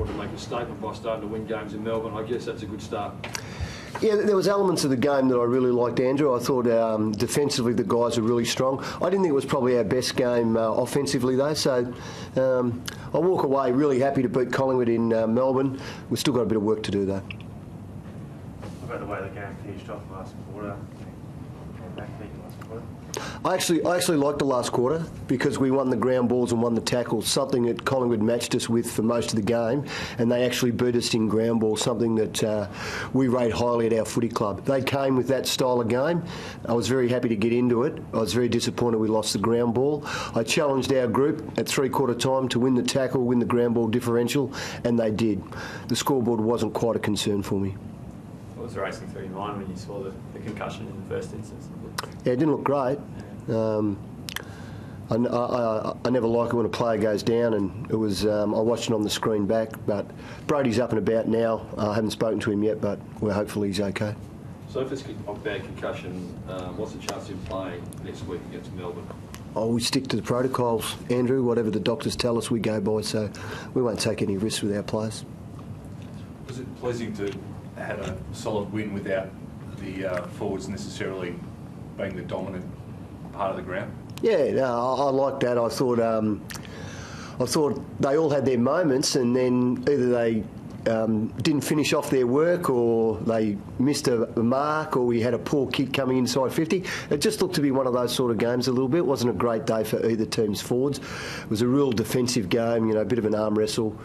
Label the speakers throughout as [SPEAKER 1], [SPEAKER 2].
[SPEAKER 1] wanted to make a statement by starting to win games in Melbourne. I guess that's a good start.
[SPEAKER 2] Yeah, there was elements of the game that I really liked, Andrew. I thought defensively the guys were really strong. I didn't think it was probably our best game offensively though, so I walk away really happy to beat Collingwood in Melbourne. We've still got a bit of work to do though.
[SPEAKER 3] What about the way the game finished off last quarter?
[SPEAKER 2] I actually liked the last quarter because we won the ground balls and won the tackles, something that Collingwood matched us with for most of the game, and they actually beat us in ground balls, something that we rate highly at our footy club. They came with that style of game. I was very happy to get into it. I was very disappointed we lost the ground ball. I challenged our group at three-quarter time to win the tackle, win the ground ball differential, and they did. The scoreboard wasn't quite a concern for me.
[SPEAKER 4] What was racing through your mind when you saw the concussion in the first instance?
[SPEAKER 2] Yeah, it didn't look great. I never like it when a player goes down, and it was. I watched it on the screen back, but Brody's up and about now. I haven't spoken to him yet, but we're hopefully he's okay.
[SPEAKER 1] So if it's a bad concussion, what's the chance of him playing next week against Melbourne?
[SPEAKER 2] Oh, we stick to the protocols, Andrew. Whatever the doctors tell us, we go by. So we won't take any risks with our players.
[SPEAKER 5] Was it pleasing to have a solid win without the forwards necessarily being the dominant part of the ground?
[SPEAKER 2] Yeah, no, I like that. I thought they all had their moments, and then either they didn't finish off their work, or they missed a mark, or we had a poor kick coming inside 50. It just looked to be one of those sort of games a little bit. It wasn't a great day for either team's forwards. It was a real defensive game, you know, a bit of an arm wrestle.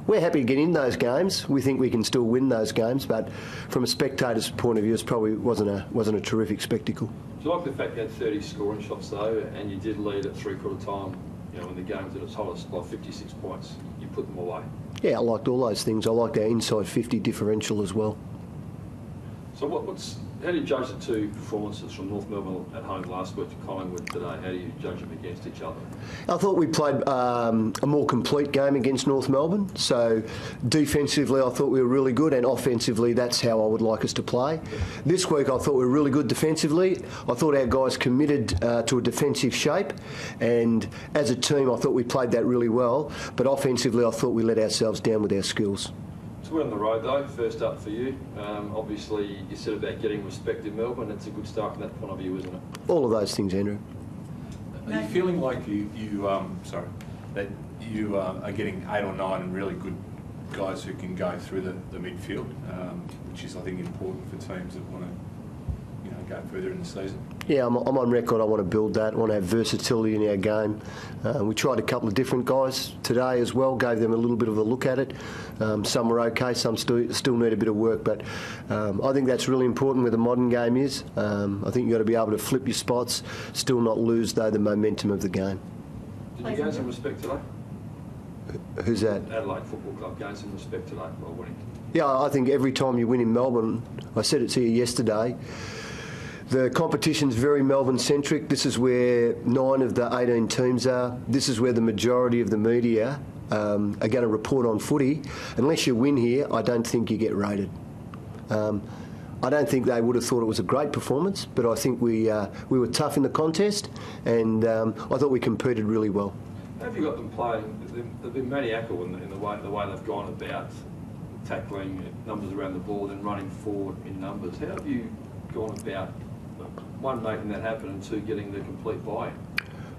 [SPEAKER 2] We're happy to get in those games. We think we can still win those games, but from a spectator's point of view, it probably wasn't a terrific spectacle.
[SPEAKER 1] Do you like the fact you had 30 scoring shots though, and you did lead at three-quarter time? You know, when the game was at its hottest, like 56 points, you put them away.
[SPEAKER 2] Yeah, I liked all those things. I liked our inside 50 differential as well.
[SPEAKER 1] So how do you judge the two performances from North Melbourne at home last week to Collingwood today? How do you judge them against each other?
[SPEAKER 2] I thought we played a more complete game against North Melbourne. So defensively, I thought we were really good, and offensively, that's how I would like us to play. This week, I thought we were really good defensively. I thought our guys committed to a defensive shape, and as a team, I thought we played that really well. But offensively, I thought we let ourselves down with our skills.
[SPEAKER 1] So we're on the road though, first up for you. Obviously, you said about getting respect in Melbourne. It's a good start from that point of view, isn't it?
[SPEAKER 2] All of those things, Andrew.
[SPEAKER 5] Are you feeling like you are getting 8 or 9 really good guys who can go through the midfield, which is, I think, important for teams that want to, go further in the season? Yeah, I'm on record. I want to build that. I want to have versatility in our game. We tried a couple of different guys today as well, gave them a little bit of a look at it. Some were okay, some still need a bit of work, but I think that's really important where the modern game is. I think you've got to be able to flip your spots, still not lose, though, the momentum of the game.
[SPEAKER 1] Did you gain some respect today?
[SPEAKER 2] Who's that?
[SPEAKER 1] Adelaide Football Club gained some respect today by winning.
[SPEAKER 2] Yeah, I think every time you win in Melbourne, I said it to you yesterday, the competition's very Melbourne-centric. This is where 9 of the 18 teams are. This is where the majority of the media are going to report on footy. Unless you win here, I don't think you get rated. I don't think they would have thought it was a great performance, but I think we were tough in the contest, and I thought we competed really well.
[SPEAKER 1] How have you got them playing? They've been maniacal in the way they've gone about tackling numbers around the ball and running forward in numbers. How have you gone about, one, making that happen, and 2, getting the complete buy-in?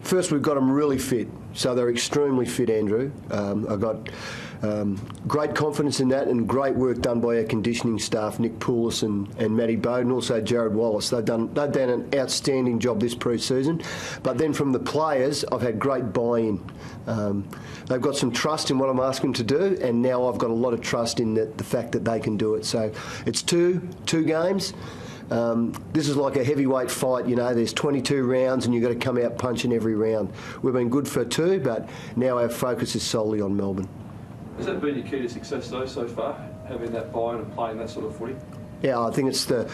[SPEAKER 2] First, we've got them really fit, so they're extremely fit, Andrew. I've got great confidence in that, and great work done by our conditioning staff, Nick Poulis and Matty Bowden, also Jared Wallace. They've done an outstanding job this pre-season. But then from the players, I've had great buy-in. They've got some trust in what I'm asking them to do, and now I've got a lot of trust in the fact that they can do it. So it's two games. This is like a heavyweight fight, there's 22 rounds and you've got to come out punching every round. We've been good for 2, but now our focus is solely on Melbourne.
[SPEAKER 1] Has that been your key to success though so far, having that buy-in and playing that sort of footy?
[SPEAKER 2] Yeah, I think it's the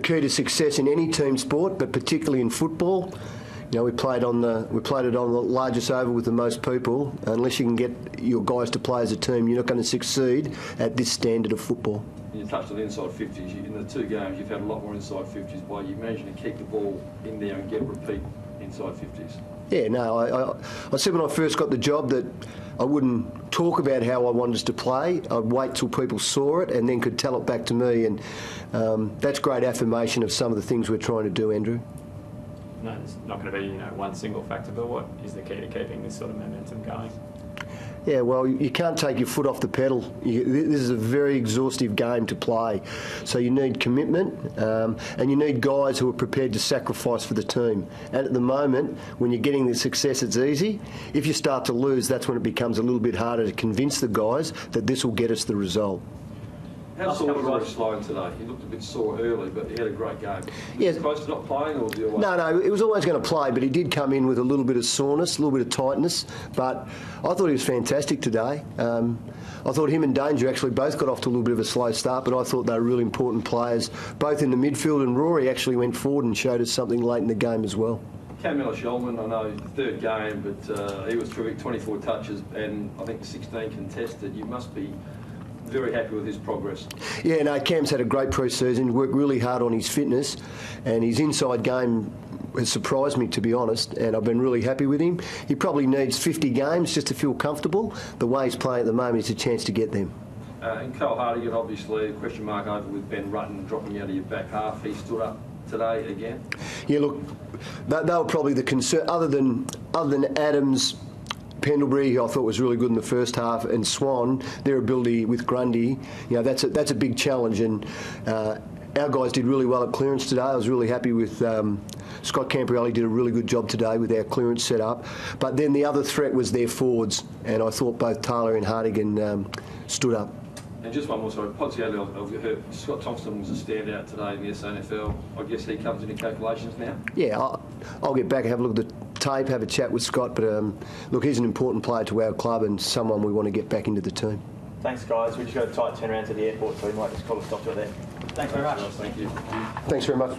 [SPEAKER 2] key to success in any team sport, but particularly in football. We played it on the largest oval with the most people. Unless you can get your guys to play as a team, you're not going to succeed at this standard of football.
[SPEAKER 1] You touched on the inside 50s. In the 2 games, you've had a lot more inside 50s by you managing to keep the ball in there and get repeat inside 50s.
[SPEAKER 2] Yeah, no, I said when I first got the job that I wouldn't talk about how I wanted us to play. I'd wait till people saw it and then could tell it back to me, and that's great affirmation of some of the things we're trying to do, Andrew.
[SPEAKER 4] No, it's not going to be one single factor, but what is the key to keeping this sort of momentum going?
[SPEAKER 2] Yeah, well, you can't take your foot off the pedal. This is a very exhaustive game to play. So you need commitment and you need guys who are prepared to sacrifice for the team. And at the moment, when you're getting the success, it's easy. If you start to lose, that's when it becomes a little bit harder to convince the guys that this will get us the result.
[SPEAKER 1] How sore was Rory Sloan today? He looked a bit sore early, but he had a great game. Was he close to not playing, or was he always...
[SPEAKER 2] No, he was always going to play, but he did come in with a little bit of soreness, a little bit of tightness. But I thought he was fantastic today. I thought him and Danger actually both got off to a little bit of a slow start, but I thought they were really important players, both in the midfield, and Rory actually went forward and showed us something late in the game as well.
[SPEAKER 1] Camilla Shulman, I know, third game, but he was terrific, 24 touches and I think 16 contested. You must be very happy with his progress. Yeah, no, Cam's had a great pre-season, worked really hard on his fitness, and his inside game has surprised me, to be honest, and I've been really happy with him. He probably needs 50 games just to feel comfortable. The way he's playing at the moment is a chance to get them. And Cole Hardigan, obviously, a question mark over with Ben Rutten dropping out of your back half. He stood up today again. Yeah, look, they were probably the concern, other than Adams, Pendlebury, who I thought was really good in the first half, and Swan, their ability with Grundy, that's a big challenge. And our guys did really well at clearance today. I was really happy with Scott Campielli did a really good job today with our clearance set up. But then the other threat was their forwards, and I thought both Taylor and Hardigan stood up. And just one more, sorry, Pozzielli, I've heard Scott Thompson was a standout today in the SNFL. I guess he comes into calculations now? Yeah, I'll get back and have a look at the tape, have a chat with Scott, but look, he's an important player to our club and someone we want to get back into the team.
[SPEAKER 6] Thanks, guys. We just got a tight turnaround to the airport, so we might just call a stop to it there. Thanks very much.
[SPEAKER 1] Thank you.
[SPEAKER 2] Thanks very much.